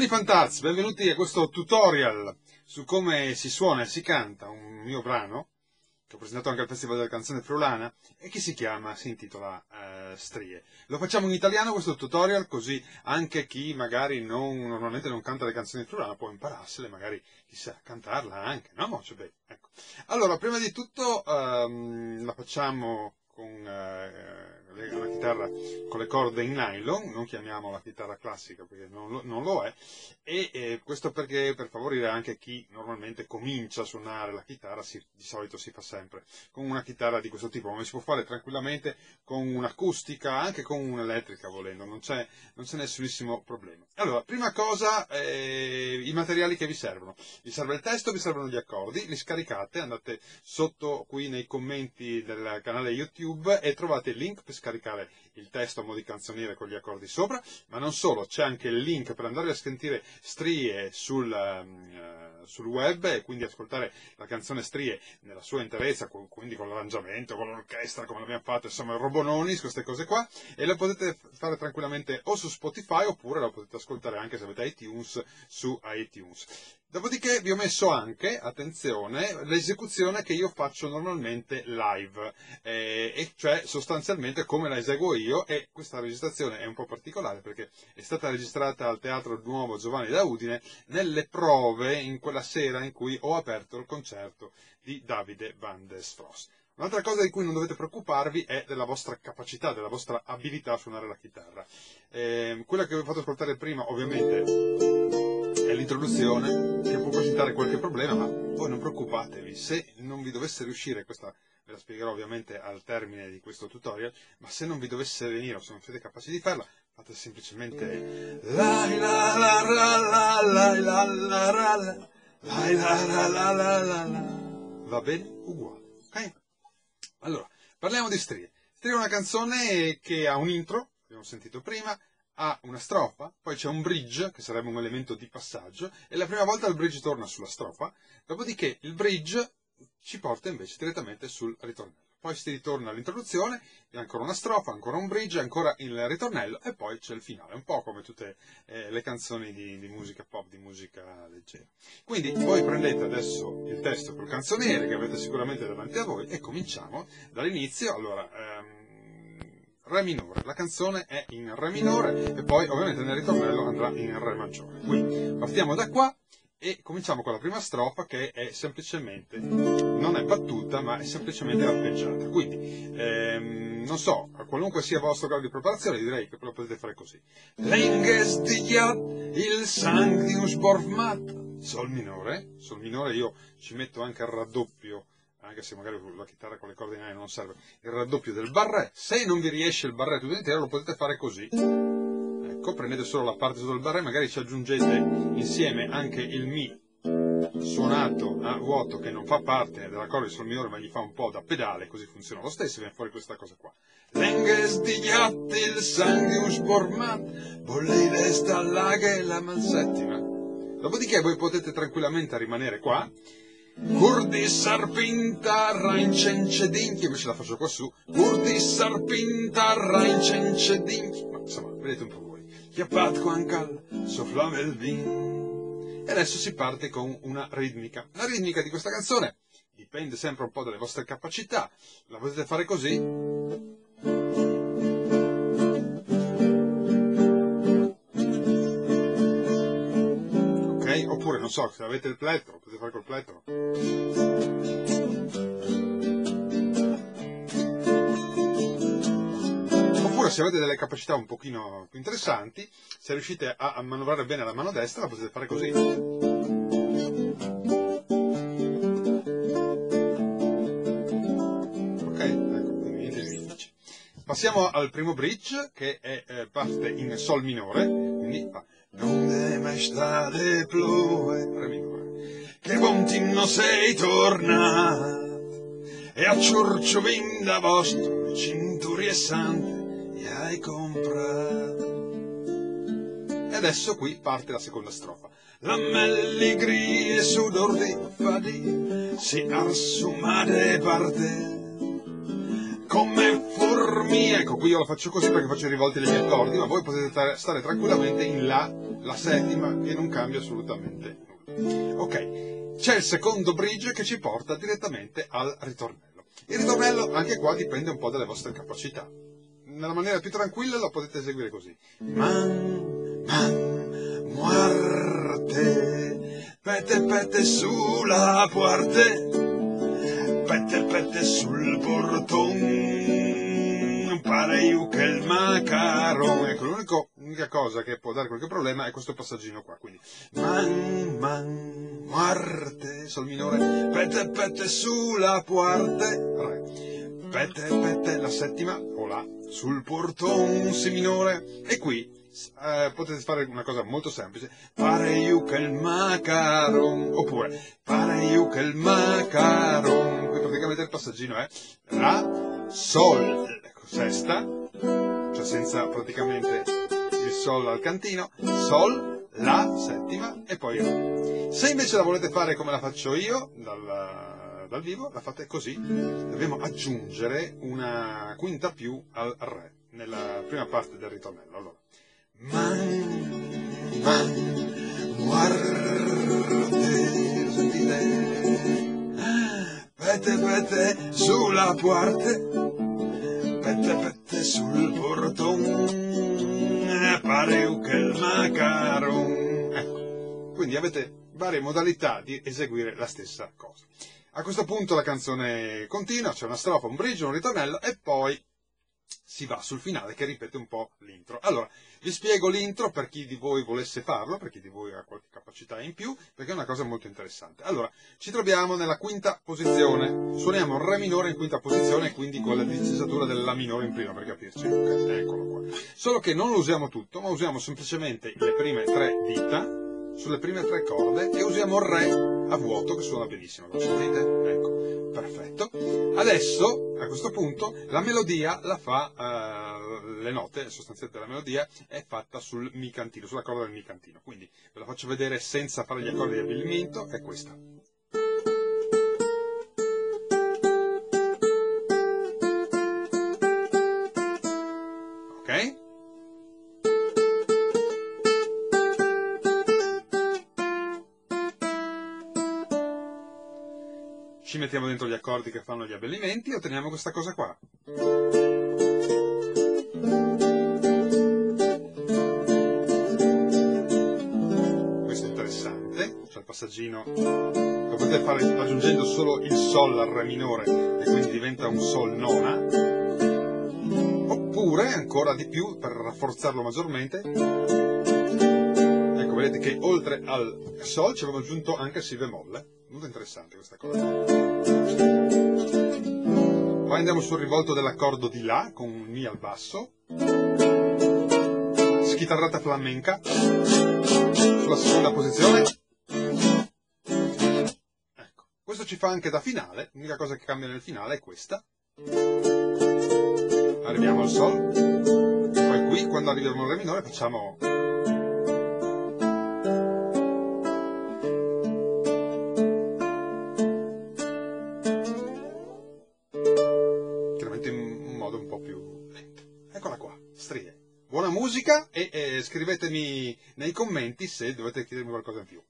Cani Fantaz, benvenuti a questo tutorial su come si suona e si canta un mio brano che ho presentato anche al Festival della Canzone Friulana e che si intitola Strie. Lo facciamo in italiano questo tutorial, così anche chi magari normalmente non canta le canzoni friulane può impararsele, magari chissà, cantarla anche, no? Cioè, beh, ecco. Allora, prima di tutto la facciamo con la chitarra con le corde in nylon, non chiamiamola chitarra classica perché non lo è, e questo perché per favorire anche chi normalmente comincia a suonare la chitarra, di solito si fa sempre con una chitarra di questo tipo, ma si può fare tranquillamente con un'acustica, anche con un'elettrica volendo, non c'è nessunissimo problema. Allora, prima cosa, i materiali che vi servono. Vi serve il testo, vi servono gli accordi, li scaricate, andate sotto qui nei commenti del canale YouTube e trovate il link per scaricare il testo a mo' di canzoniere con gli accordi sopra, ma non solo, c'è anche il link per andare a sentire Strie sul web e quindi ascoltare la canzone Strie nella sua interezza, quindi con l'arrangiamento, con l'orchestra, come l'abbiamo fatto, insomma, Robononis, queste cose qua, e la potete fare tranquillamente o su Spotify oppure la potete ascoltare anche se avete iTunes su iTunes. Dopodiché vi ho messo anche, attenzione, l'esecuzione che io faccio normalmente live, e cioè sostanzialmente come la eseguo io, e questa registrazione è un po' particolare perché è stata registrata al Teatro Nuovo Giovanni da Udine nelle prove in quella sera in cui ho aperto il concerto di Davide Van der Frost. Un'altra cosa di cui non dovete preoccuparvi è della vostra capacità, della vostra abilità a suonare la chitarra. Quella che vi ho fatto ascoltare prima ovviamente è l'introduzione, che può presentare qualche problema, ma voi non preoccupatevi, se non vi dovesse riuscire, questa ve la spiegherò ovviamente al termine di questo tutorial, ma se non vi dovesse venire o se non siete capaci di farla, fate semplicemente va bene? Uguale, ok? Allora, parliamo di Strie. Strie è una canzone che ha un intro, che abbiamo sentito prima, ha una strofa, poi c'è un bridge, che sarebbe un elemento di passaggio, e la prima volta il bridge torna sulla strofa, dopodiché il bridge ci porta invece direttamente sul ritornello. Poi si ritorna all'introduzione, e ancora una strofa, ancora un bridge, ancora il ritornello, e poi c'è il finale, un po' come tutte le canzoni di musica pop, di musica leggera. Quindi voi prendete adesso il testo col canzoniere, che avete sicuramente davanti a voi, e cominciamo dall'inizio. Allora, Re minore, la canzone è in Re minore e poi ovviamente nel ritornello andrà in Re maggiore. Quindi partiamo da qua e cominciamo con la prima strofa, che è semplicemente, non è battuta ma è semplicemente arpeggiata. Quindi, non so, qualunque sia il vostro grado di preparazione, direi che lo potete fare così. Lenges diat il sang di un sbormat, sol minore io ci metto anche il raddoppio, anche se magari la chitarra con le corde in aria non serve, il raddoppio del barré. Se non vi riesce il barré tutto intero, lo potete fare così. Ecco, prendete solo la parte sotto il barré, magari ci aggiungete insieme anche il mi suonato a vuoto, che non fa parte dell'accordo di sol minore, ma gli fa un po' da pedale, così funziona lo stesso, viene fuori questa cosa qua. Lenges digliat il sang di un sbormat, bollides dall'aghe la settima. Dopodiché voi potete tranquillamente rimanere qua. Curdi sarpinta raincence invece la faccio qua su. Curdi sarpinta raincence ma insomma, vedete un po' voi. Chiappat quancal soflame il vin. E adesso si parte con una ritmica. La ritmica di questa canzone dipende sempre un po' dalle vostre capacità. La potete fare così. Oppure, non so, se avete il plettro, potete fare col plettro. Oppure, se avete delle capacità un pochino più interessanti, se riuscite a manovrare bene la mano destra, la potete fare così. Ok, ecco, quindi niente di difficile. Passiamo al primo bridge, che è parte in sol minore, quindi fa non deve mai stare plove, Re minore, che buon sei tornato e a ciurcio vinda vostro cinturi e sante e hai comprato. E adesso qui parte la seconda strofa. La melligri e sudor di fadi si assumade parte come formiche. Ecco, qui io lo faccio così perché faccio i rivolti degli accordi, ma voi potete stare tranquillamente in La, la settima, che non cambia assolutamente nulla. Ok, c'è il secondo bridge che ci porta direttamente al ritornello. Il ritornello anche qua dipende un po' dalle vostre capacità. Nella maniera più tranquilla lo potete eseguire così. Man, muerte, pete pete sulla parte, pete pete sul portone, pare io che il macaron. Ecco, l'unica cosa che può dare qualche problema è questo passaggino qua, quindi man, muerte, sol minore, pete pete sulla parte, re, pete pete, la settima, o la, sul portone, si minore, e qui potete fare una cosa molto semplice, pare io che il macaron, oppure pare io che il macaron. Qui praticamente il passaggino è La, Sol, ecco, sesta, cioè senza praticamente il Sol al cantino, Sol, La, settima e poi Re. Se invece la volete fare come la faccio io dal vivo, la fate così, dobbiamo aggiungere una quinta più al Re nella prima parte del ritornello. Allora, man, guarde, lo sentite? Pete, pete, sulla parte, pete, pete, sul portone, pare che il macaron. Ecco, quindi avete varie modalità di eseguire la stessa cosa. A questo punto la canzone continua, c'è una strofa, un bridge, un ritornello e poi si va sul finale che ripete un po' l'intro. Allora, vi spiego l'intro per chi di voi volesse farlo, per chi di voi ha qualche capacità in più, perché è una cosa molto interessante. Allora, ci troviamo nella quinta posizione, suoniamo Re minore in quinta posizione, quindi con la discesatura del La minore in prima, per capirci. Okay, eccolo qua. Solo che non lo usiamo tutto, ma usiamo semplicemente le prime tre dita sulle prime tre corde e usiamo Re a vuoto che suona benissimo, lo sentite? Ecco, perfetto. Adesso, a questo punto, la melodia la fa, le note, sostanzialmente la melodia è fatta sul Mi cantino, sulla corda del Mi cantino, quindi ve la faccio vedere senza fare gli accordi di avvilimento, è questa. Ok? Ci mettiamo dentro gli accordi che fanno gli abbellimenti e otteniamo questa cosa qua. Questo è interessante, cioè il passaggino lo potete fare aggiungendo solo il Sol al Re minore e quindi diventa un Sol nona, oppure ancora di più per rafforzarlo maggiormente. Ecco, vedete che oltre al Sol ci abbiamo aggiunto anche il Si bemolle. Molto interessante questa cosa. Poi andiamo sul rivolto dell'accordo di La con un Mi al basso, schitarrata flamenca sulla seconda posizione. Ecco, questo ci fa anche da finale, l'unica cosa che cambia nel finale è questa. Arriviamo al Sol, e poi qui quando arriviamo al Re minore facciamo... un po' più lento. Eccola qua, Strie. Buona musica e scrivetemi nei commenti se dovete chiedermi qualcosa in più.